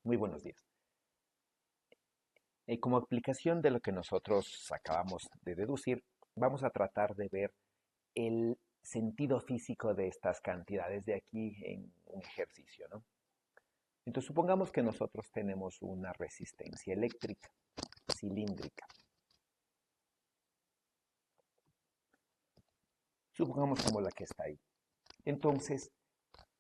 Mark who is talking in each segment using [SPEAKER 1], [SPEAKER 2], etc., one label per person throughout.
[SPEAKER 1] Muy buenos días. Como aplicación de lo que nosotros acabamos de deducir, vamos a tratar de ver el sentido físico de estas cantidades de aquí en un ejercicio, ¿no? Entonces, supongamos que nosotros tenemos una resistencia eléctrica cilíndrica. Supongamos como la que está ahí. Entonces,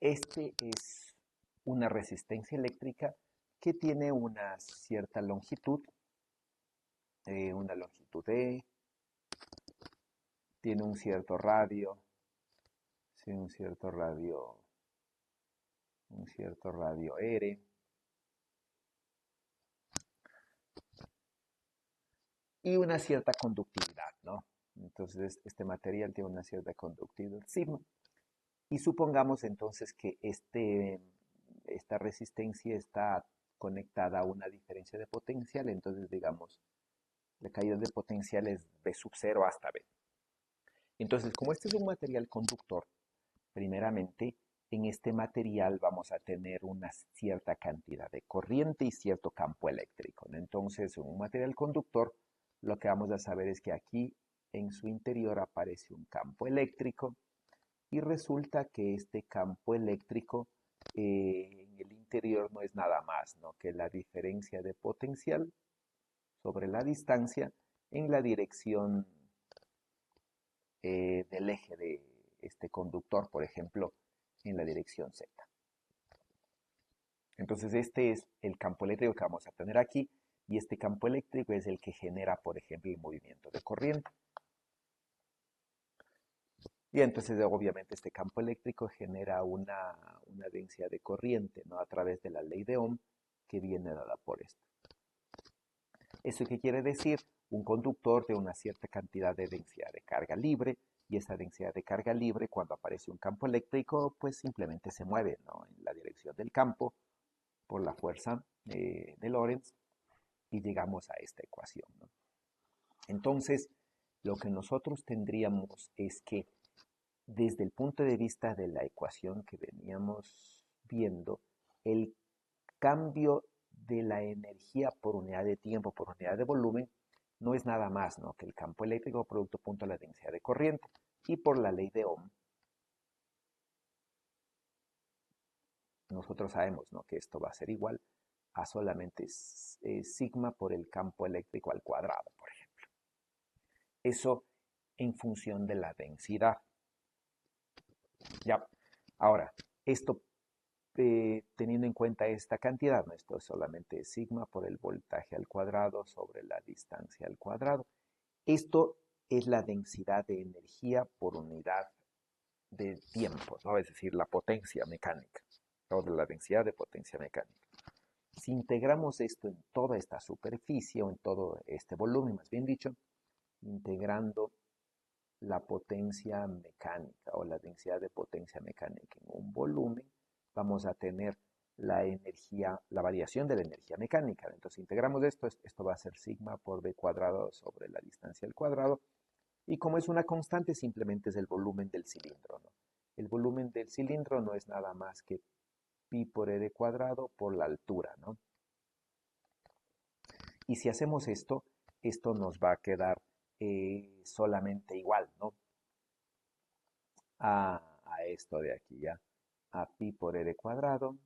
[SPEAKER 1] este es una resistencia eléctrica que tiene una cierta longitud, una longitud E, tiene un cierto radio, sí, un cierto radio R y una cierta conductividad, ¿no? Entonces, este material tiene una cierta conductividad sigma. Y supongamos entonces que esta resistencia está conectada a una diferencia de potencial, entonces digamos, la caída de potencial es B sub 0 hasta B. Entonces, como este es un material conductor, primeramente, en este material vamos a tener una cierta cantidad de corriente y cierto campo eléctrico, ¿no? Entonces, en un material conductor, lo que vamos a saber es que aquí en su interior aparece un campo eléctrico y resulta que este campo eléctrico en el interior no es nada más, ¿no?, que la diferencia de potencial sobre la distancia en la dirección del eje de este conductor, por ejemplo, en la dirección Z. Entonces este es el campo eléctrico que vamos a tener aquí y este campo eléctrico es el que genera, por ejemplo, el movimiento de corriente. Y entonces obviamente este campo eléctrico genera una densidad de corriente, ¿no?, a través de la ley de Ohm que viene dada por esto. ¿Eso qué quiere decir? Un conductor de una cierta cantidad de densidad de carga libre, y esa densidad de carga libre, cuando aparece un campo eléctrico, pues simplemente se mueve, ¿no?, en la dirección del campo por la fuerza de Lorentz, y llegamos a esta ecuación, ¿no? Entonces, lo que nosotros tendríamos es que desde el punto de vista de la ecuación que veníamos viendo, el cambio de la energía por unidad de tiempo, por unidad de volumen, no es nada más, ¿no?, que el campo eléctrico producto punto a la densidad de corriente. Y por la ley de Ohm, nosotros sabemos, ¿no?, que esto va a ser igual a solamente sigma por el campo eléctrico al cuadrado, por ejemplo. Eso en función de la densidad. Ya, ahora, esto teniendo en cuenta esta cantidad, ¿no?, esto es solamente sigma por el voltaje al cuadrado sobre la distancia al cuadrado. Esto es la densidad de energía por unidad de tiempo, ¿no?, es decir, la potencia mecánica, o de la densidad de potencia mecánica. Si integramos esto en toda esta superficie, o en todo este volumen, más bien dicho, integrando la potencia mecánica o la densidad de potencia mecánica en un volumen, vamos a tener la energía, la variación de la energía mecánica. Entonces, integramos esto va a ser sigma por b cuadrado sobre la distancia al cuadrado, y como es una constante, simplemente es el volumen del cilindro, ¿no? El volumen del cilindro no es nada más que pi por r cuadrado por la altura, ¿no? Y si hacemos esto nos va a quedar solamente igual, ¿no?, a esto de aquí, ¿ya? A pi por r cuadrado,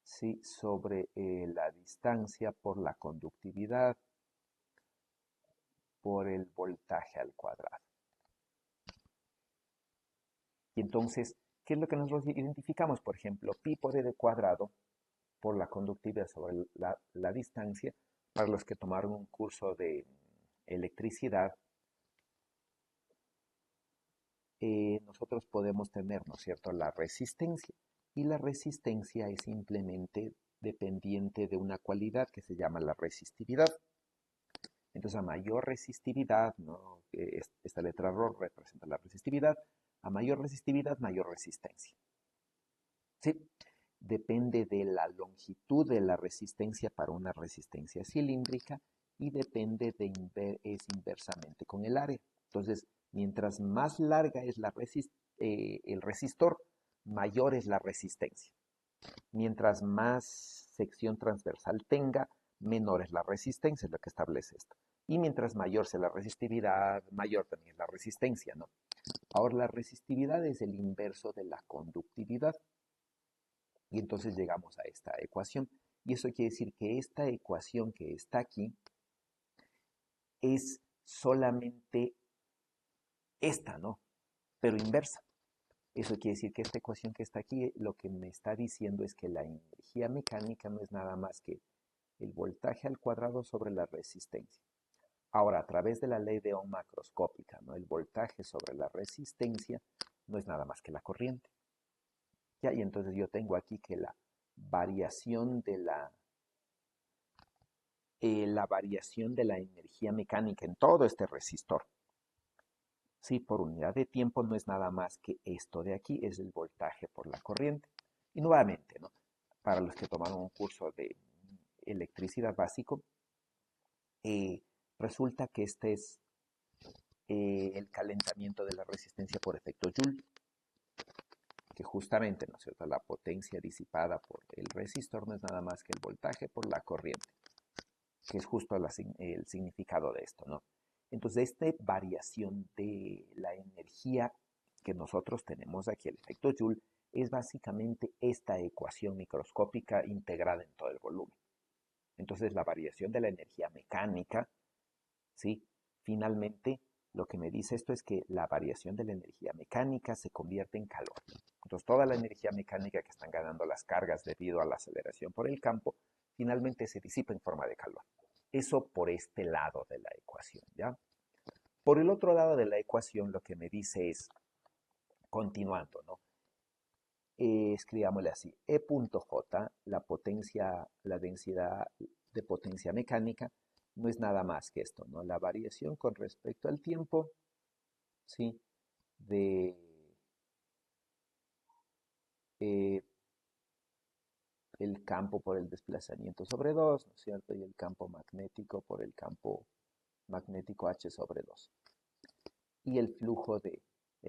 [SPEAKER 1] ¿sí?, sobre la distancia por la conductividad por el voltaje al cuadrado. Y entonces, ¿qué es lo que nosotros identificamos? Por ejemplo, pi por r cuadrado por la conductividad sobre la distancia. Para los que tomaron un curso de electricidad, nosotros podemos tener, ¿no es cierto?, la resistencia. Y la resistencia es simplemente dependiente de una cualidad que se llama la resistividad. Entonces, a mayor resistividad, ¿no?, esta letra ρ representa la resistividad, a mayor resistividad, mayor resistencia. ¿Sí? Depende de la longitud de la resistencia para una resistencia cilíndrica, y depende es inversamente con el área. Entonces, mientras más larga es el resistor, mayor es la resistencia. Mientras más sección transversal tenga, menor es la resistencia, es lo que establece esto. Y mientras mayor sea la resistividad, mayor también es la resistencia, ¿no? Ahora, la resistividad es el inverso de la conductividad. Y entonces llegamos a esta ecuación. Y eso quiere decir que esta ecuación que está aquí es solamente esta, ¿no? Pero inversa. Eso quiere decir que esta ecuación que está aquí lo que me está diciendo es que la energía mecánica no es nada más que el voltaje al cuadrado sobre la resistencia. Ahora, a través de la ley de Ohm macroscópica, ¿no? El voltaje sobre la resistencia no es nada más que la corriente. ¿Ya? Y entonces yo tengo aquí que la variación de la energía mecánica en todo este resistor, ¿sí? Por unidad de tiempo no es nada más que esto de aquí, es el voltaje por la corriente. Y nuevamente, ¿no? Para los que tomaron un curso de electricidad básico, resulta que este es el calentamiento de la resistencia por efecto Joule, que justamente, ¿no es cierto?, la potencia disipada por el resistor no es nada más que el voltaje por la corriente, que es justo el significado de esto, ¿no? Entonces, esta variación de la energía que nosotros tenemos aquí, el efecto Joule, es básicamente esta ecuación microscópica integrada en todo el volumen. Entonces, la variación de la energía mecánica, ¿sí? Finalmente, lo que me dice esto es que la variación de la energía mecánica se convierte en calor. Entonces, toda la energía mecánica que están ganando las cargas debido a la aceleración por el campo, finalmente se disipa en forma de calor. Eso por este lado de la ecuación, ¿ya? Por el otro lado de la ecuación, lo que me dice es, continuando, ¿no? Escribámosle así, E.J, la potencia, la densidad de potencia mecánica, no es nada más que esto, ¿no? La variación con respecto al tiempo, ¿sí? De el campo por el desplazamiento sobre 2, ¿no es cierto? Y el campo magnético por el campo magnético H sobre 2. Y el flujo del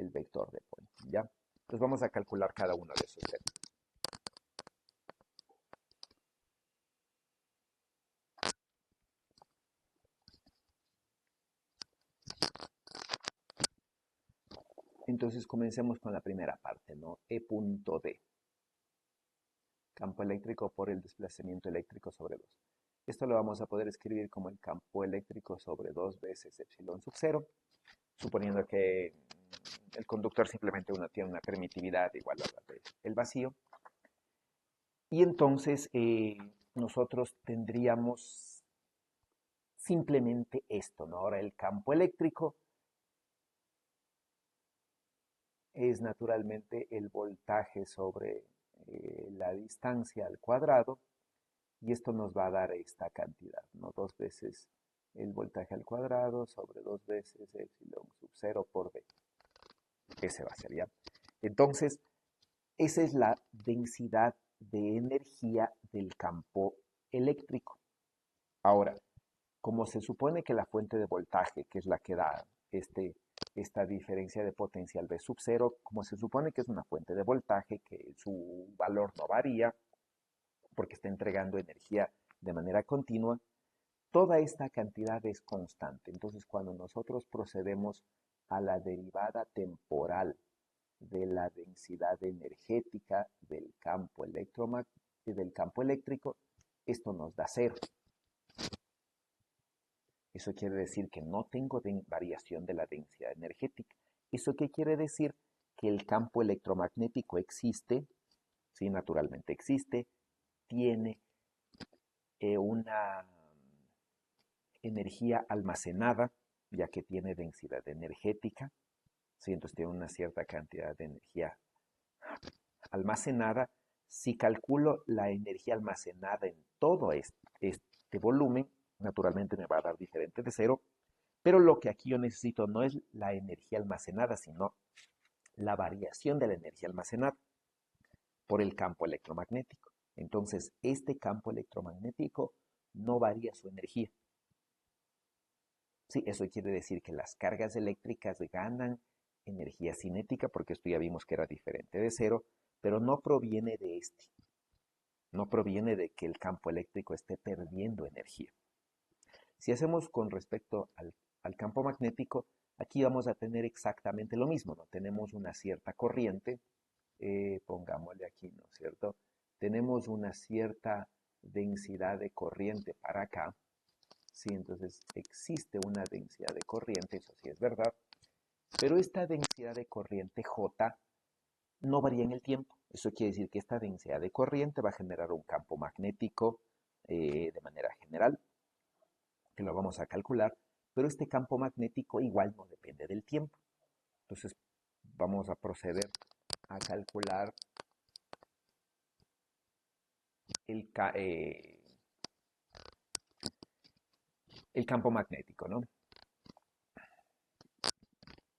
[SPEAKER 1] vector de Poynting, ¿ya? Entonces vamos a calcular cada uno de esos términos. Entonces comencemos con la primera parte, ¿no? E.D. Campo eléctrico por el desplazamiento eléctrico sobre 2. Esto lo vamos a poder escribir como el campo eléctrico sobre 2 veces epsilon sub 0, suponiendo que el conductor simplemente tiene una permitividad igual a la del vacío. Y entonces nosotros tendríamos simplemente esto, ¿no? Ahora el campo eléctrico es naturalmente el voltaje sobre la distancia al cuadrado, y esto nos va a dar esta cantidad, ¿no? 2 veces el voltaje al cuadrado sobre 2 veces epsilon sub 0 por d. Ese va a ser, ¿ya? Entonces, esa es la densidad de energía del campo eléctrico. Ahora, como se supone que la fuente de voltaje, que es la que da esta diferencia de potencial V sub 0, como se supone que es una fuente de voltaje, que su valor no varía, porque está entregando energía de manera continua, toda esta cantidad es constante. Entonces, cuando nosotros procedemos a la derivada temporal de la densidad energética del campo eléctrico, esto nos da cero. Eso quiere decir que no tengo variación de la densidad energética. ¿Eso qué quiere decir? Que el campo electromagnético existe, sí, naturalmente existe, tiene una energía almacenada, ya que tiene densidad energética, ¿sí? Entonces tiene una cierta cantidad de energía almacenada. Si calculo la energía almacenada en todo este volumen, naturalmente me va a dar diferente de cero, pero lo que aquí yo necesito no es la energía almacenada, sino la variación de la energía almacenada por el campo electromagnético. Entonces, este campo electromagnético no varía su energía. Sí, eso quiere decir que las cargas eléctricas ganan energía cinética, porque esto ya vimos que era diferente de cero, pero no proviene de este. No proviene de que el campo eléctrico esté perdiendo energía. Si hacemos con respecto al campo magnético, aquí vamos a tener exactamente lo mismo, ¿no? Tenemos una cierta corriente, pongámosle aquí, ¿no es cierto? Tenemos una cierta densidad de corriente para acá, ¿sí? Entonces existe una densidad de corriente, eso sí es verdad, pero esta densidad de corriente J no varía en el tiempo. Eso quiere decir que esta densidad de corriente va a generar un campo magnético de manera general, que lo vamos a calcular, pero este campo magnético igual no depende del tiempo. Entonces vamos a proceder a calcular el campo magnético, ¿no?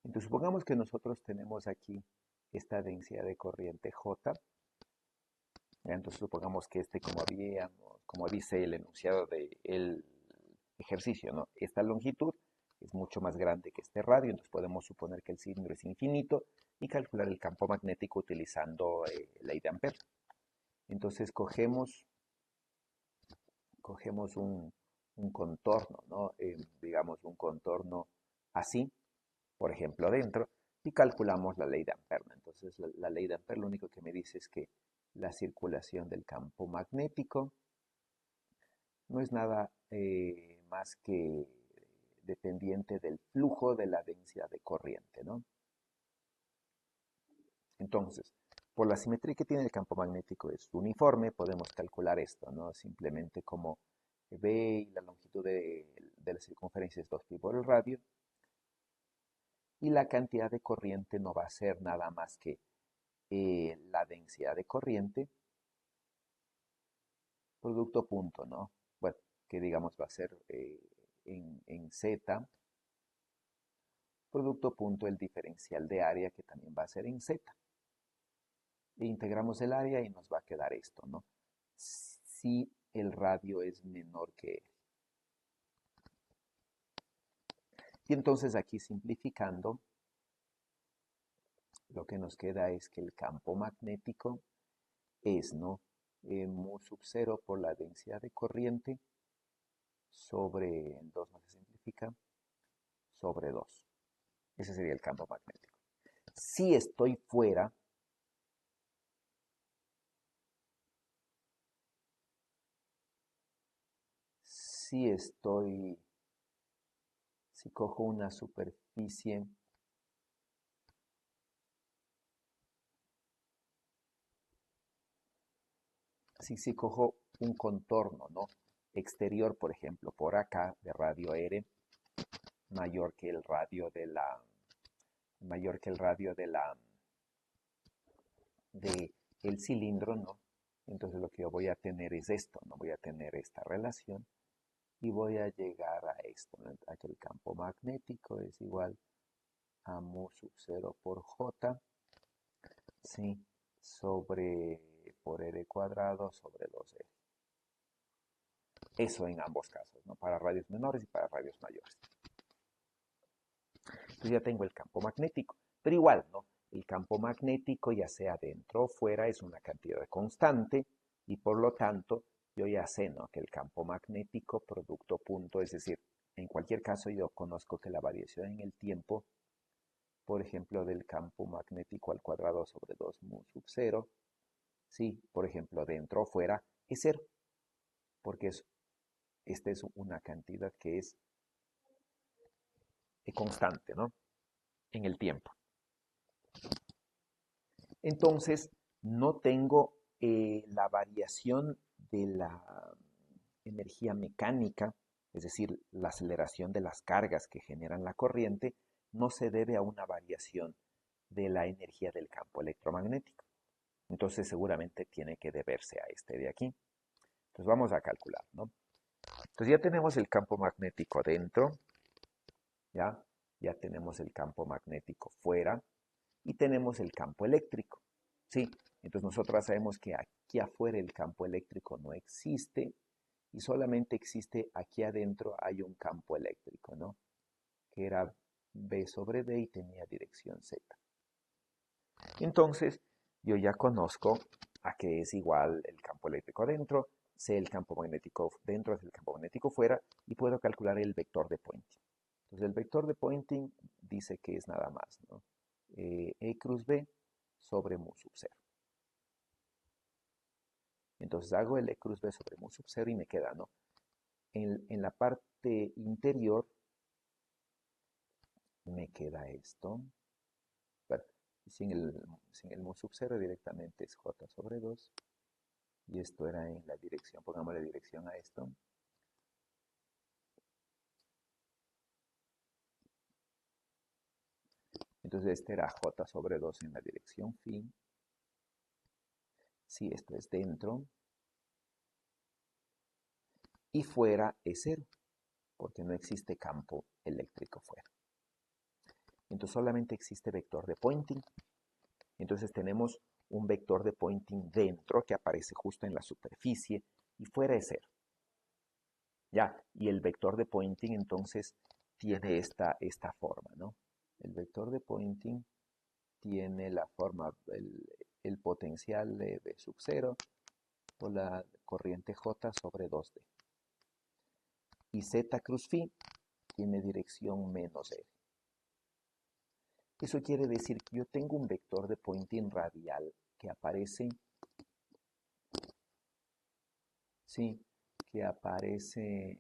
[SPEAKER 1] Entonces supongamos que nosotros tenemos aquí esta densidad de corriente J. Entonces supongamos que como dice el enunciado del ejercicio, ¿no? Esta longitud es mucho más grande que este radio, entonces podemos suponer que el cilindro es infinito y calcular el campo magnético utilizando ley de Ampère. Entonces cogemos un contorno, ¿no? Digamos un contorno así, por ejemplo, dentro, y calculamos la ley de Ampère. Entonces la ley de Ampère lo único que me dice es que la circulación del campo magnético no es nada más que dependiente del flujo de la densidad de corriente, ¿no? Entonces, por la simetría que tiene el campo magnético es uniforme, podemos calcular esto, ¿no? Simplemente como B y la longitud de la circunferencia es 2pi por el radio, y la cantidad de corriente no va a ser nada más que la densidad de corriente, producto punto, ¿no? Bueno, que digamos va a ser en Z, producto punto el diferencial de área, que también va a ser en Z. E integramos el área y nos va a quedar esto, ¿no? Si el radio es menor que L. Y entonces aquí simplificando, lo que nos queda es que el campo magnético es, ¿no? Mu sub 0 por la densidad de corriente sobre 2 no se simplifica, sobre 2. Ese sería el campo magnético. Si estoy fuera, si cojo una superficie si cojo un contorno, ¿no? Exterior, por ejemplo, por acá, de radio R, mayor que el radio de la, mayor que el radio de el cilindro, ¿no? Entonces lo que yo voy a tener es esto, ¿no? Voy a tener esta relación y voy a llegar a esto, ¿no? A que el campo magnético es igual a mu sub 0 por J, ¿sí? Sobre, por R cuadrado sobre 2R. Eso en ambos casos, ¿no? Para radios menores y para radios mayores. Entonces ya tengo el campo magnético, pero igual, ¿no? El campo magnético, ya sea dentro o fuera, es una cantidad constante y por lo tanto yo ya sé, ¿no? Que el campo magnético producto punto, es decir, en cualquier caso yo conozco que la variación en el tiempo, por ejemplo, del campo magnético al cuadrado sobre 2 mu sub 0, sí, por ejemplo, dentro o fuera, es 0, porque esta es una cantidad que es constante, ¿no? En el tiempo. Entonces, no tengo la variación de la energía mecánica, es decir, la aceleración de las cargas que generan la corriente, no se debe a una variación de la energía del campo electromagnético. Entonces, seguramente tiene que deberse a este de aquí. Entonces, vamos a calcular, ¿no? Entonces, ya tenemos el campo magnético dentro, ¿ya? Ya tenemos el campo magnético fuera y tenemos el campo eléctrico. ¿Sí? Entonces nosotros sabemos que aquí afuera el campo eléctrico no existe y solamente existe aquí adentro hay un campo eléctrico, ¿no? Que era B sobre D y tenía dirección Z. Entonces, yo ya conozco a qué es igual el campo eléctrico dentro, sé el campo magnético dentro, sé el campo magnético fuera, y puedo calcular el vector de Poynting. Entonces el vector de Poynting dice que es nada más, ¿no? E cruz B sobre mu sub 0. Entonces hago el E cruz B sobre mu sub 0 y me queda, ¿no? En la parte interior me queda esto. Bueno, sin el mu sub 0 directamente es J sobre 2. Y esto era en la dirección, pongámosle dirección a esto. Entonces este era J sobre 2 en la dirección phi. Si esto es dentro. Y fuera es 0, porque no existe campo eléctrico fuera. Entonces solamente existe vector de Poynting. Entonces tenemos un vector de Poynting dentro que aparece justo en la superficie y fuera es 0. Ya, y el vector de Poynting entonces tiene esta forma, ¿no? El vector de Poynting tiene la forma, el potencial de B sub 0 por la corriente J sobre 2D. Y Z cruz phi tiene dirección menos R. Eso quiere decir que yo tengo un vector de Poynting radial que aparece, sí, que aparece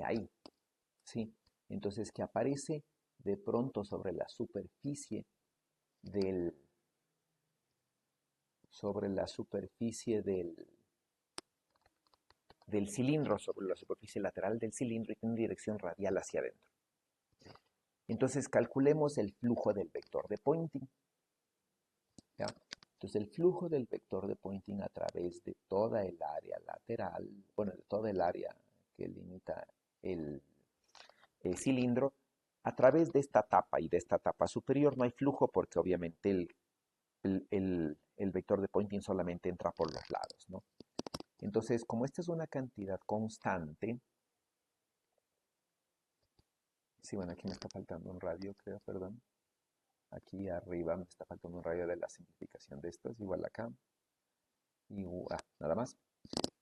[SPEAKER 1] ahí, ¿sí? Entonces, que aparece de pronto sobre la superficie del, del cilindro, sobre la superficie lateral del cilindro y tiene dirección radial hacia adentro. Entonces, calculemos el flujo del vector de Poynting. ¿Ya? Entonces, el flujo del vector de Poynting a través de toda el área lateral, bueno, de toda el área que limita el cilindro, a través de esta tapa y de esta tapa superior no hay flujo porque obviamente el vector de Poynting solamente entra por los lados, ¿no? Entonces, como esta es una cantidad constante, sí, bueno, aquí me está faltando un radio, creo, perdón. Aquí arriba me está faltando un radio de la simplificación de estas, igual acá. Y nada más.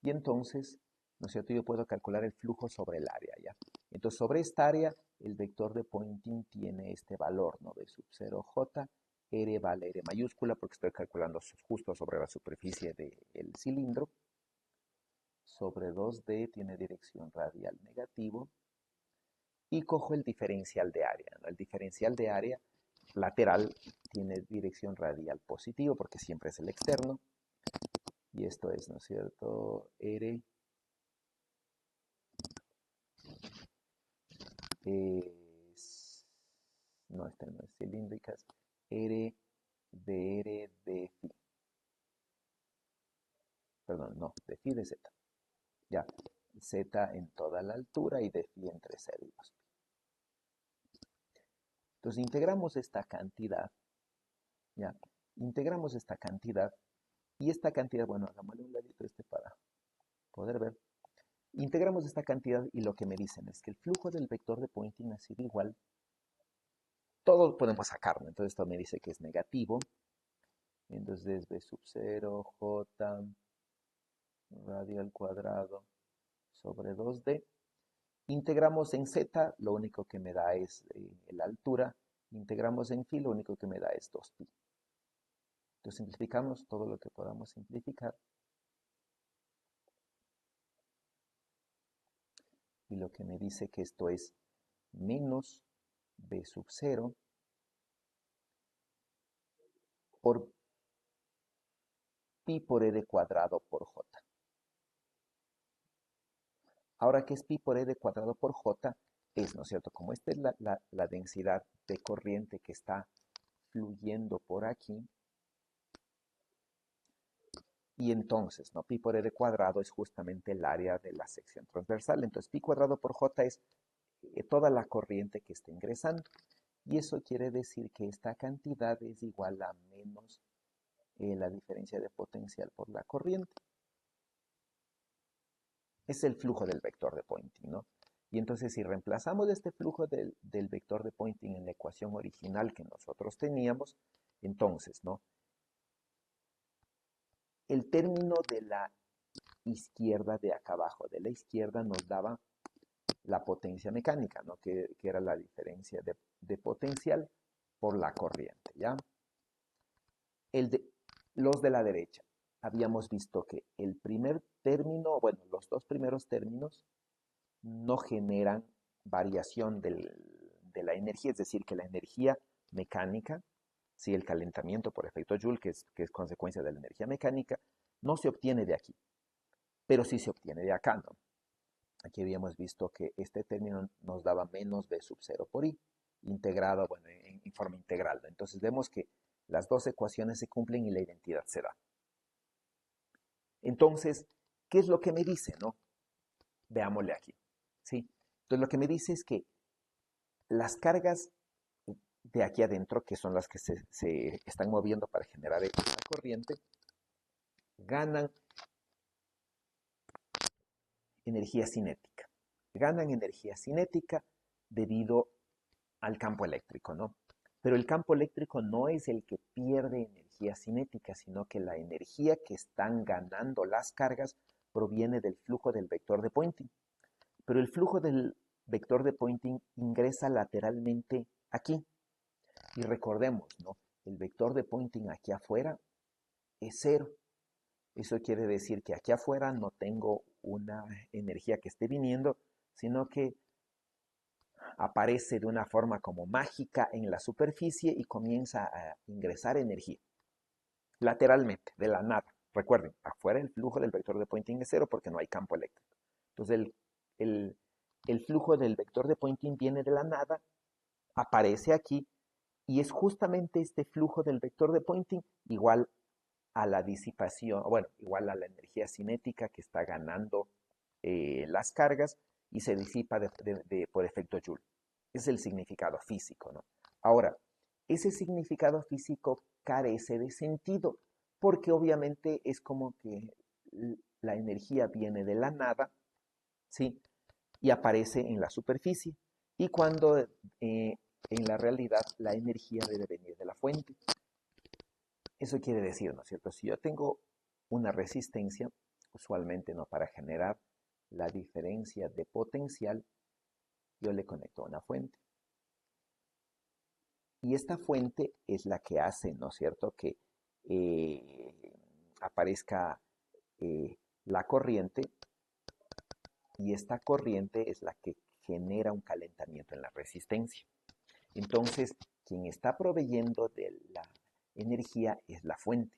[SPEAKER 1] Y entonces, ¿no es cierto? Yo puedo calcular el flujo sobre el área, ¿ya? Entonces, sobre esta área, el vector de Poynting tiene este valor, ¿no? B sub 0J, R vale R mayúscula, porque estoy calculando justo sobre la superficie del cilindro. Sobre 2D tiene dirección radial negativo. Y cojo el diferencial de área, ¿no? El diferencial de área lateral tiene dirección radial positivo, porque siempre es el externo. Y esto es, ¿no es cierto? R es, no, esta no es cilíndricas, R de R de phi. Perdón, no, de phi de Z. Ya, Z en toda la altura y de phi entre 0 y 2. Entonces integramos esta cantidad, ya, integramos esta cantidad y esta cantidad, bueno, hagámosle un ladito para poder ver. Integramos esta cantidad y lo que me dicen es que el flujo del vector de Poynting ha sido igual. Todo podemos sacarlo, entonces esto me dice que es negativo. Entonces B sub 0, J radio al cuadrado sobre 2D. Integramos en Z, lo único que me da es la altura. Integramos en phi, lo único que me da es 2pi. Entonces simplificamos todo lo que podamos simplificar. Y lo que me dice que esto es menos B sub 0 por pi por e cuadrado por j. Ahora, ¿qué es pi por e cuadrado por j? Es, ¿no es cierto? Como esta es la densidad de corriente que está fluyendo por aquí, y entonces, ¿no? Pi por e cuadrado es justamente el área de la sección transversal. Entonces, pi cuadrado por j es toda la corriente que está ingresando. Y eso quiere decir que esta cantidad es igual a menos la diferencia de potencial por la corriente. Es el flujo del vector de Poynting, ¿no? Y entonces si reemplazamos este flujo del vector de Poynting en la ecuación original que nosotros teníamos, entonces, ¿no? El término de la izquierda de acá abajo, de la izquierda, nos daba la potencia mecánica, ¿no? Que era la diferencia de potencial por la corriente, ¿ya? Los de la derecha, habíamos visto que el primer término, bueno, los dos primeros términos no generan variación de la energía, es decir, que la energía mecánica, si el calentamiento por efecto Joule, que es consecuencia de la energía mecánica, no se obtiene de aquí, pero sí se obtiene de acá, ¿no? Aquí habíamos visto que este término nos daba menos B sub 0 por I, integrado, bueno, en forma integral, ¿no? Entonces vemos que las dos ecuaciones se cumplen y la identidad se da. Entonces, ¿qué es lo que me dice, no? Veámosle aquí, ¿sí? Entonces lo que me dice es que las cargas de aquí adentro, que son las que se están moviendo para generar esta corriente, ganan energía cinética. Ganan energía cinética debido al campo eléctrico, ¿no? Pero el campo eléctrico no es el que pierde energía cinética, sino que la energía que están ganando las cargas proviene del flujo del vector de Poynting. Pero el flujo del vector de Poynting ingresa lateralmente aquí. Y recordemos, ¿no? El vector de Poynting aquí afuera es cero. Eso quiere decir que aquí afuera no tengo una energía que esté viniendo, sino que aparece de una forma como mágica en la superficie y comienza a ingresar energía lateralmente, de la nada. Recuerden, afuera el flujo del vector de Poynting es cero porque no hay campo eléctrico. Entonces el flujo del vector de Poynting viene de la nada, aparece aquí y es justamente este flujo del vector de Poynting igual a la disipación, bueno, igual a la energía cinética que está ganando las cargas y se disipa por efecto Joule. Es el significado físico, ¿no? Ahora, ese significado físico carece de sentido, porque obviamente es como que la energía viene de la nada, ¿sí? Y aparece en la superficie. Y cuando en la realidad la energía debe venir de la fuente. Eso quiere decir, ¿no es cierto? Si yo tengo una resistencia, usualmente no para generar la diferencia de potencial, yo le conecto a una fuente. Y esta fuente es la que hace, ¿no es cierto?, que aparezca la corriente y esta corriente es la que genera un calentamiento en la resistencia. Entonces, quien está proveyendo de la energía es la fuente.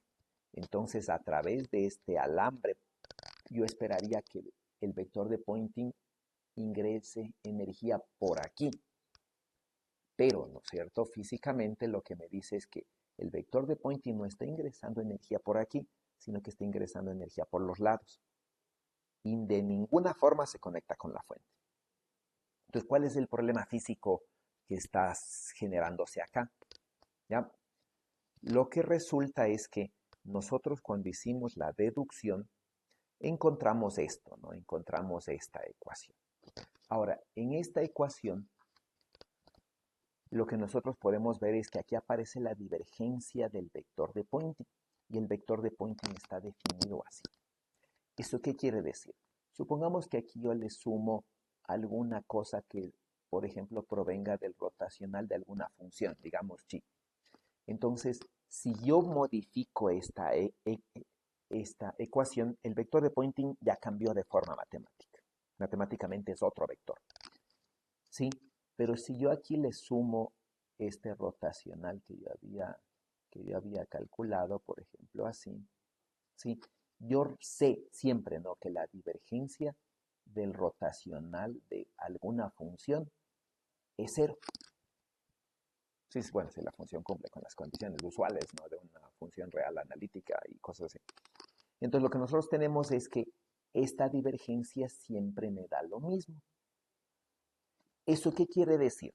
[SPEAKER 1] Entonces, a través de este alambre, yo esperaría que el vector de Poynting ingrese energía por aquí. Pero, ¿no es cierto? Físicamente lo que me dice es que el vector de Poynting no está ingresando energía por aquí, sino que está ingresando energía por los lados. Y de ninguna forma se conecta con la fuente. Entonces, ¿cuál es el problema físico que está generándose acá? ¿Ya? Lo que resulta es que nosotros cuando hicimos la deducción, encontramos esto, ¿no? Encontramos esta ecuación. Ahora, en esta ecuación, lo que nosotros podemos ver es que aquí aparece la divergencia del vector de Poynting. Y el vector de Poynting está definido así. ¿Eso qué quiere decir? Supongamos que aquí yo le sumo alguna cosa que, por ejemplo, provenga del rotacional de alguna función, digamos chi. Entonces, si yo modifico esta ecuación, el vector de Poynting ya cambió de forma matemática. Matemáticamente es otro vector. ¿Sí? Pero si yo aquí le sumo este rotacional que yo había calculado, por ejemplo, así, ¿sí? Yo sé siempre, ¿no?, que la divergencia del rotacional de alguna función es cero. Sí, bueno, si la función cumple con las condiciones usuales, ¿no?, de una función real analítica y cosas así. Entonces lo que nosotros tenemos es que esta divergencia siempre me da lo mismo. ¿Eso qué quiere decir?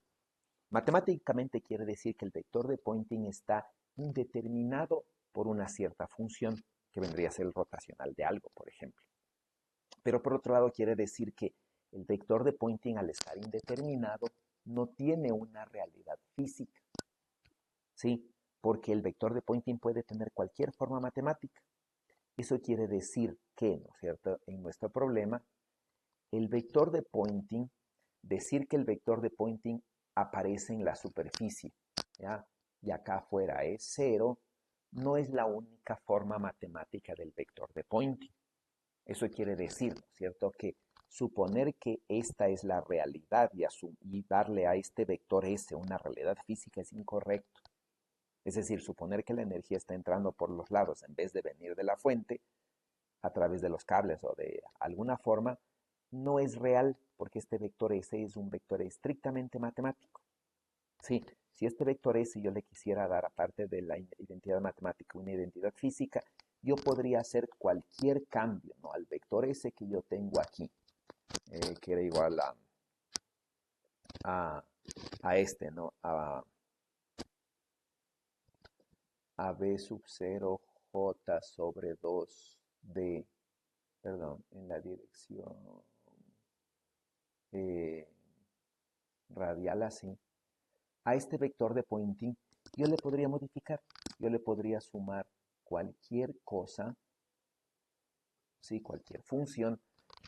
[SPEAKER 1] Matemáticamente quiere decir que el vector de Poynting está indeterminado por una cierta función, que vendría a ser el rotacional de algo, por ejemplo. Pero por otro lado quiere decir que el vector de Poynting, al estar indeterminado, no tiene una realidad física, ¿sí? Porque el vector de Poynting puede tener cualquier forma matemática. Eso quiere decir que, ¿no es cierto?, en nuestro problema, el vector de Poynting, decir que el vector de Poynting aparece en la superficie, ¿ya? Y acá afuera es 0, no es la única forma matemática del vector de Poynting. Eso quiere decir, ¿no es cierto?, que suponer que esta es la realidad y darle a este vector S una realidad física es incorrecto. Es decir, suponer que la energía está entrando por los lados en vez de venir de la fuente a través de los cables o de alguna forma, no es real porque este vector S es un vector estrictamente matemático. Sí, si este vector S yo le quisiera dar, aparte de la identidad matemática, una identidad física, yo podría hacer cualquier cambio, ¿no?, al vector S que yo tengo aquí, que era igual a este, ¿no? A B sub 0 J sobre 2D, perdón, en la dirección eh, radial así. A este vector de Poynting yo le podría modificar, yo le podría sumar cualquier cosa, ¿sí?, cualquier función,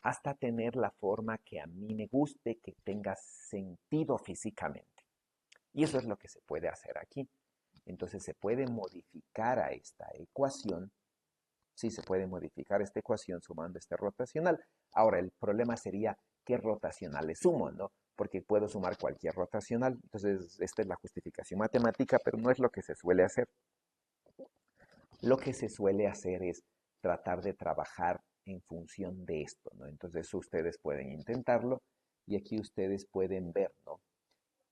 [SPEAKER 1] hasta tener la forma que a mí me guste, que tenga sentido físicamente. Y eso es lo que se puede hacer aquí. Entonces se puede modificar a esta ecuación. Sí, se puede modificar esta ecuación sumando este rotacional. Ahora, el problema sería qué rotacional le sumo, ¿no? Porque puedo sumar cualquier rotacional. Entonces, esta es la justificación matemática, pero no es lo que se suele hacer. Lo que se suele hacer es tratar de trabajar en función de esto, ¿no? Entonces, ustedes pueden intentarlo y aquí ustedes pueden ver, ¿no?,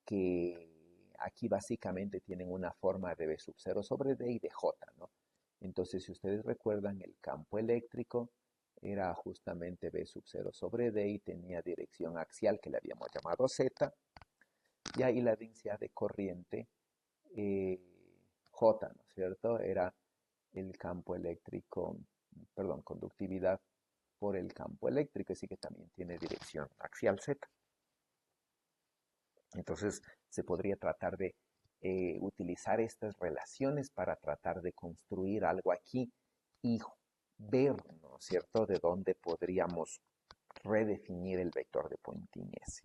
[SPEAKER 1] que aquí básicamente tienen una forma de B sub 0 sobre D y de J, ¿no? Entonces, si ustedes recuerdan, el campo eléctrico era justamente B sub 0 sobre D y tenía dirección axial que le habíamos llamado Z, y ahí la densidad de corriente J, ¿no es cierto?, era el campo eléctrico, perdón, conductividad por el campo eléctrico, así que también tiene dirección axial Z. Entonces se podría tratar de utilizar estas relaciones para tratar de construir algo aquí y ver, ¿no es cierto?, de dónde podríamos redefinir el vector de Poynting S.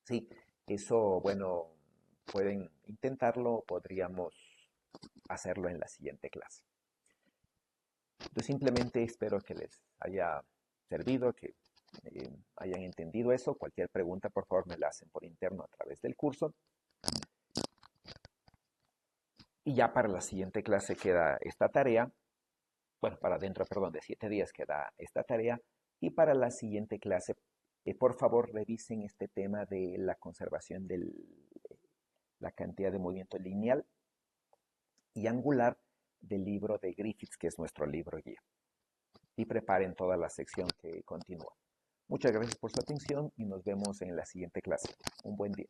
[SPEAKER 1] Sí, eso, bueno, pueden intentarlo, podríamos hacerlo en la siguiente clase. Yo simplemente espero que les haya servido, que hayan entendido eso. Cualquier pregunta, por favor, me la hacen por interno a través del curso. Y ya para la siguiente clase queda esta tarea. Bueno, para dentro, perdón, de 7 días queda esta tarea. Y para la siguiente clase, por favor, revisen este tema de la conservación de la cantidad de movimiento lineal y angular del libro de Griffiths, que es nuestro libro guía. Y preparen toda la sección que continúa. Muchas gracias por su atención y nos vemos en la siguiente clase. Un buen día.